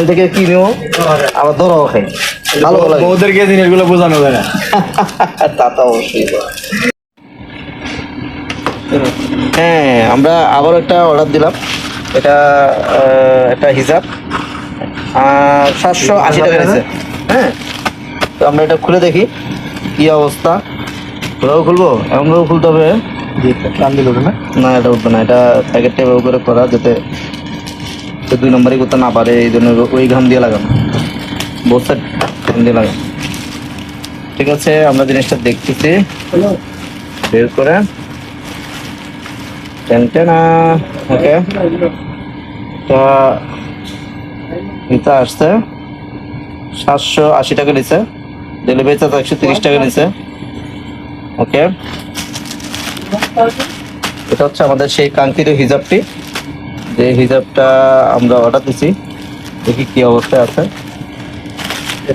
থেকে কিনেও আবার ধরাও খাই, ভালো লাগে। ওদেরকে জিনিসগুলো বোঝানো যায় না। তা তো অবশ্যই। হ্যাঁ, আমরা আবার একটা অর্ডার দিলাম, এটা একটা হিজাব 780 টাকা নিয়েছে। হ্যাঁ, তো আমরা এটা খুলে দেখি কি অবস্থা। খুলবো, এমনভাবে খুলতে হবে টান দিল না? না, এটা উঠবে না। এটা প্যাকেটটা এভাবে করে করা যাতে 2 নম্বরই করতে না পারে, এই জন্য ওই ঘাম দিয়ে লাগানো, বসে ঘাম দিয়ে লাগানো। ঠিক আছে, আমরা জিনিসটা দেখতেছি বের করে। ওকে, এটা আসছে 780 টাকা নিচ্ছে, ডেলিভারি চার্জ 130 টাকা নিচ্ছে। ওকে, এটা হচ্ছে আমাদের সেই কাঙ্ক্ষিত হিজাবটি, যে হিজাবটা আমরা অর্ডার দিচ্ছি। দেখি কি অবস্থায় আছে।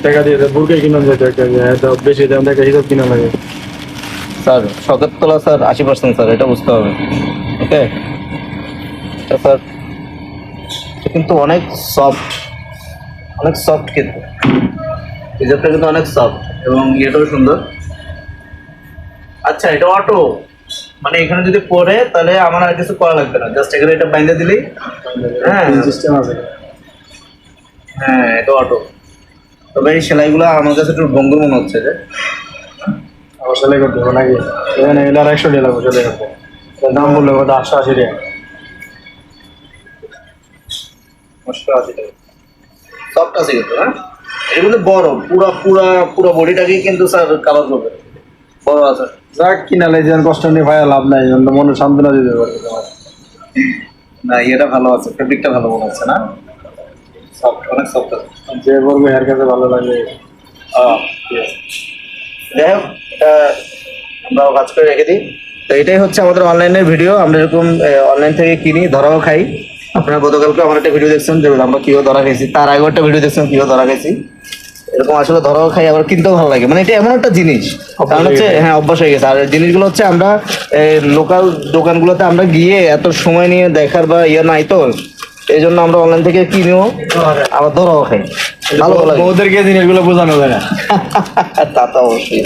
টাকা দিয়ে বুরকে কিনা যেত, বেশি দাম থেকে হিসাব কিনা লাগে স্যার। শখের তোলা স্যার 80% স্যার, এটা বুঝতে হবে। ওকে, এটা স্যার কিন্তু অনেক সফট, অনেক সফট, কিন্তু হিজাবটা কিন্তু অনেক সফট এবং ইয়েটাও সুন্দর। আচ্ছা, এটা অটো, মানে এখানে যদি পরে তাহলে আমার আর কিছু করা লাগবে না, জাস্ট এখানে এটা বাইন্ধে দিলেই। হ্যাঁ সিস্টেম আছে। হ্যাঁ, এটা অটো। তবে এই সেলাইগুলো আমার কাছে একটু ভঙ্গুর মনে হচ্ছে যে। আবার সেলাই করতে হবে নাকি? এখানে এলে আর 100 টাকা লাগবে সেলাই করতে। দাম বললো কত? 880 টাকা। 880 টাকা সফট আছে কিন্তু। হ্যাঁ, এটা কিন্তু বড়, পুরো বডিটাকেই কিন্তু স্যার কাভার করবে, বড় আছে। যাক, কিনা লাই যেন কষ্ট নিয়ে ভাই লাভ নাই, মনে সান্ত্বনা দিতে পারবে। না, এটা ভালো আছে, ফেব্রিকটা ভালো মনে হচ্ছে না? সফট, অনেক সফট আছে। যে বলবে হেয়ার কাছে ভালো লাগে। যাই হোক, এটা আমরা কাজ করে রেখে দিই। তো এটাই হচ্ছে আমাদের অনলাইনের ভিডিও। আমরা এরকম অনলাইন থেকে কিনি, ধরাও খাই। আপনারা গতকালকে আমার একটা ভিডিও দেখছেন যে আমরা কিভাবে ধরা খাইছি, তার আগে একটা ভিডিও দেখছেন কিভাবে ধরা খাইছি। এরকম আসলে ধরাও খাই, আবার কিনতেও ভালো লাগে। মানে এটা এমন একটা জিনিস, কারণ হচ্ছে হ্যাঁ অভ্যাস হয়ে গেছে। আর জিনিসগুলো হচ্ছে আমরা লোকাল দোকানগুলোতে আমরা গিয়ে এত সময় নিয়ে দেখার বা ইয়ে নাই, তো এই জন্য আমরা অনলাইন থেকে কিনেও আবার ধরাও খাই, ভালো লাগে। ওদেরকে জিনিসগুলো বোঝানো যায় না। তা তো অবশ্যই।